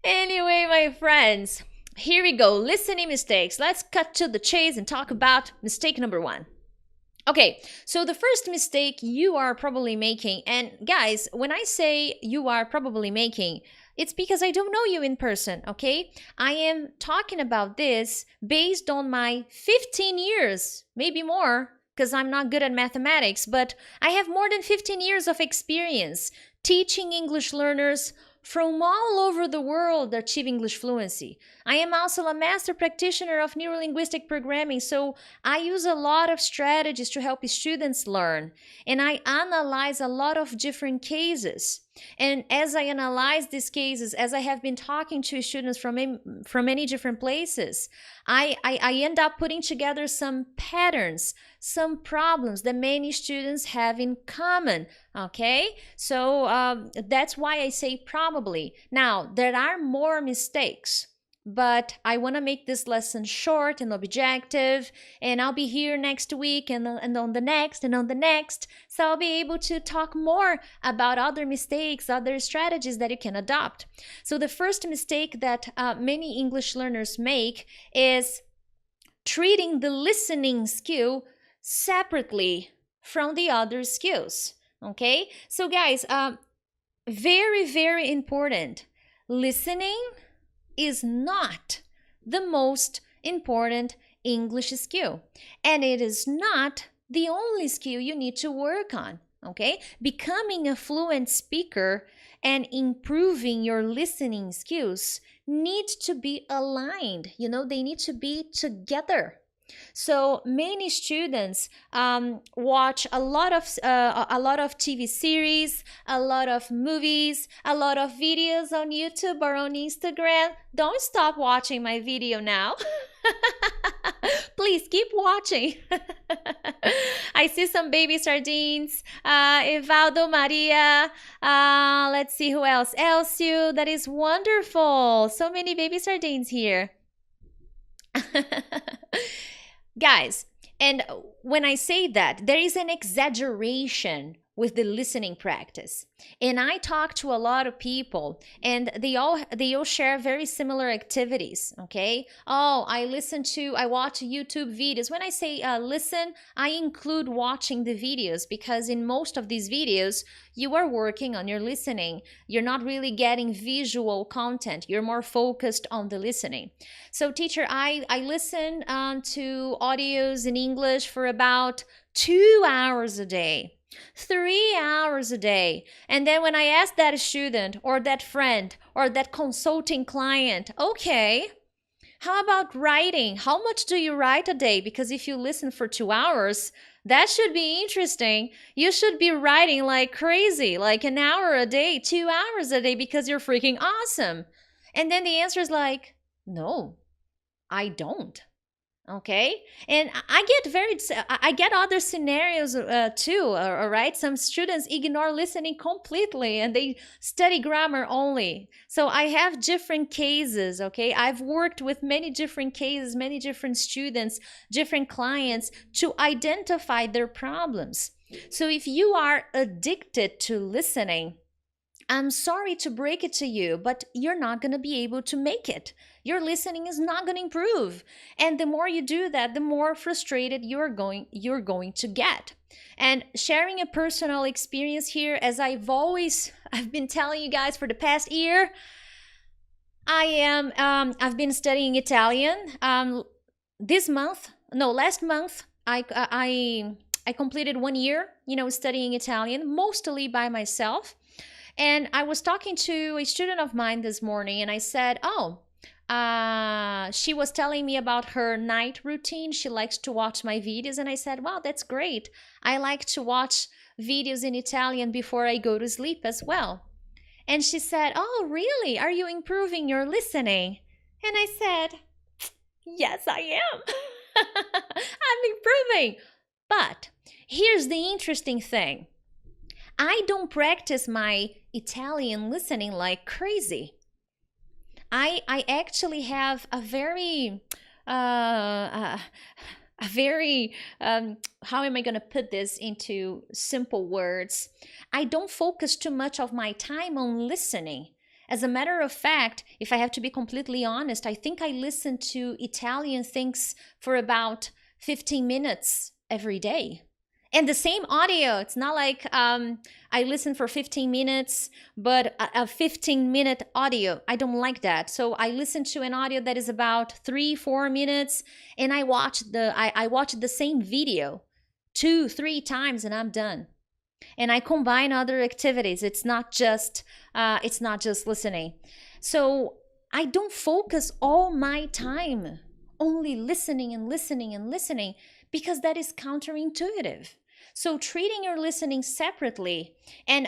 Anyway, my friends, here we go. Listening mistakes. Let's cut to the chase and talk about mistake number one. Okay, so the first mistake you are probably making, and guys, when I say you are probably making, it's because I don't know you in person, okay? I am talking about this based on my 15 years, maybe more, because I'm not good at mathematics, but I have more than 15 years of experience teaching English learners from all over the world achieve English fluency. I am also a master practitioner of neurolinguistic programming, so I use a lot of strategies to help students learn, and I analyze a lot of different cases. And as I analyze these cases, as I have been talking to students from many different places, I end up putting together some patterns, some problems that many students have in common. Okay, so that's why I say probably. Now, there are more mistakes, but I want to make this lesson short and objective, and I'll be here next week and on the next and on the next, so I'll be able to talk more about other mistakes, other strategies that you can adopt. So the first mistake that many English learners make is treating the listening skill separately from the other skills. Okay, so guys, very, very important. Listening is not the most important English skill, and it is not the only skill you need to work on. Okay, becoming a fluent speaker and improving your listening skills need to be aligned. They need to be together. So many students watch a lot of TV series, a lot of movies, a lot of videos on YouTube or on Instagram. Don't stop watching my video now. Please keep watching. I see some baby sardines. Evaldo, Maria. Let's see who else. Elcio, that is wonderful. So many baby sardines here. Guys, and when I say that, there is an exaggeration with the listening practice. And I talk to a lot of people, and they all share very similar activities. Okay, I watch YouTube videos. When I say listen, I include watching the videos, because in most of these videos you are working on your listening. You're not really getting visual content, you're more focused on the listening. So teacher, I listen to audios in English for about 2 hours a day, 3 hours a day. And then when I ask that student or that friend or that consulting client, okay, how about writing? How much do you write a day? Because if you listen for 2 hours, that should be interesting. You should be writing like crazy, like an hour a day, 2 hours a day, because you're freaking awesome. And then the answer is like, no, I don't. Okay, and I get other scenarios too. All right, some students ignore listening completely and they study grammar only. So I have different cases. Okay, I've worked with many different cases, many different students, different clients, to identify their problems. So if you are addicted to listening, I'm sorry to break it to you, but you're not going to be able to make it. Your listening is not going to improve. And the more you do that, the more frustrated you're going to get. And sharing a personal experience here, as I've been telling you guys for the past year, I've been studying Italian. Last month, I completed 1 year, studying Italian, mostly by myself. And I was talking to a student of mine this morning, and I said, she was telling me about her night routine. She likes to watch my videos. And I said, wow, that's great. I like to watch videos in Italian before I go to sleep as well. And she said, oh, really? Are you improving your listening? And I said, yes, I am. I'm improving. But here's the interesting thing. I don't practice my Italian listening like crazy. I actually have a very, how am I going to put this into simple words? I don't focus too much of my time on listening. As a matter of fact, if I have to be completely honest, I think I listen to Italian things for about 15 minutes every day. And the same audio. It's not like I listen for 15 minutes, but a 15-minute audio. I don't like that. So I listen to an audio that is about 3-4 minutes, and I watch the same video 2-3 times, and I'm done. And I combine other activities. It's not just listening. So I don't focus all my time only listening and listening and listening, because that is counterintuitive. So treating your listening separately, and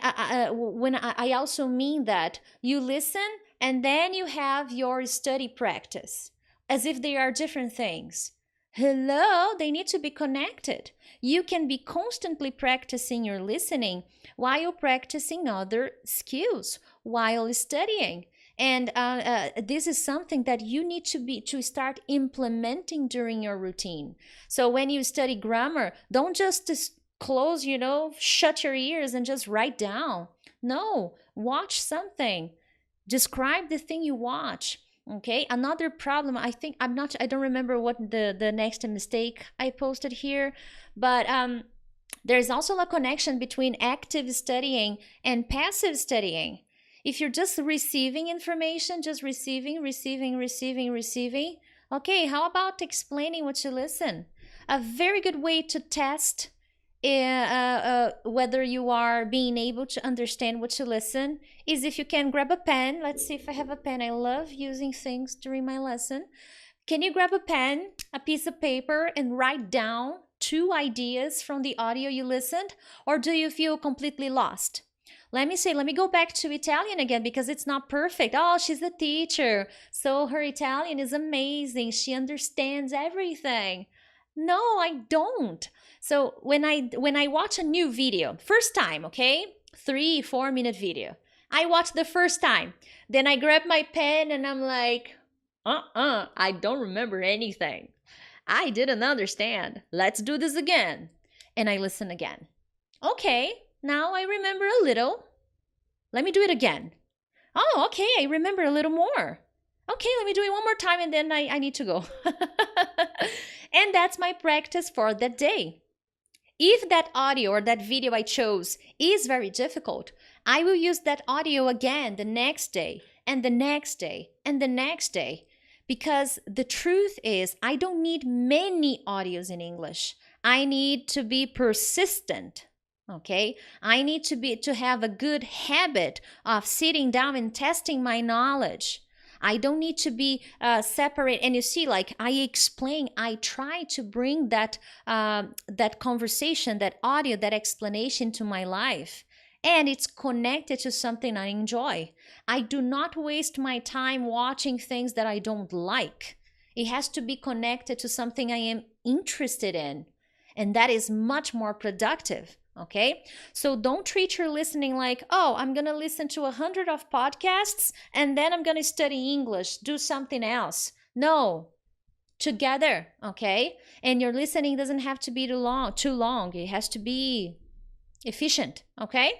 when I also mean that you listen and then you have your study practice, as if they are different things. Hello, they need to be connected. You can be constantly practicing your listening while practicing other skills, while studying. And this is something that you need to start implementing during your routine. So when you study grammar, don't just close, shut your ears and just write down. No, watch something. Describe the thing you watch. Okay, another problem, I don't remember what the next mistake I posted here, but there's also a connection between active studying and passive studying. If you're just receiving information, just receiving, okay, how about explaining what you listen? A very good way to test whether you are being able to understand what you listen is if you can grab a pen. Let's see if I have a pen. I love using things during my lesson. Can you grab a pen, a piece of paper, and write down 2 ideas from the audio you listened? Or do you feel completely lost? Let me go back to Italian again, because it's not perfect. Oh, she's a teacher, so her Italian is amazing. She understands everything. No, I don't. So when I watch a new video, first time, okay, 3-4 minute video, I watch the first time, then I grab my pen and I'm like, I don't remember anything. I didn't understand. Let's do this again. And I listen again. Okay, now I remember a little. Let me do it again. Oh, okay, I remember a little more. Okay, let me do it one more time and then I need to go. And that's my practice for that day. If that audio or that video I chose is very difficult, I will use that audio again the next day and the next day and the next day. Because the truth is, I don't need many audios in English. I need to be persistent. Okay, I need to have a good habit of sitting down and testing my knowledge. I don't need to be separate. And you see, like I explain, I try to bring that conversation, that audio, that explanation to my life. And it's connected to something I enjoy. I do not waste my time watching things that I don't like. It has to be connected to something I am interested in. And that is much more productive. Okay, so don't treat your listening like, oh, I'm going to listen to 100 of podcasts and then I'm going to study English, do something else. No, together, okay? And your listening doesn't have to be too long. It has to be efficient, okay?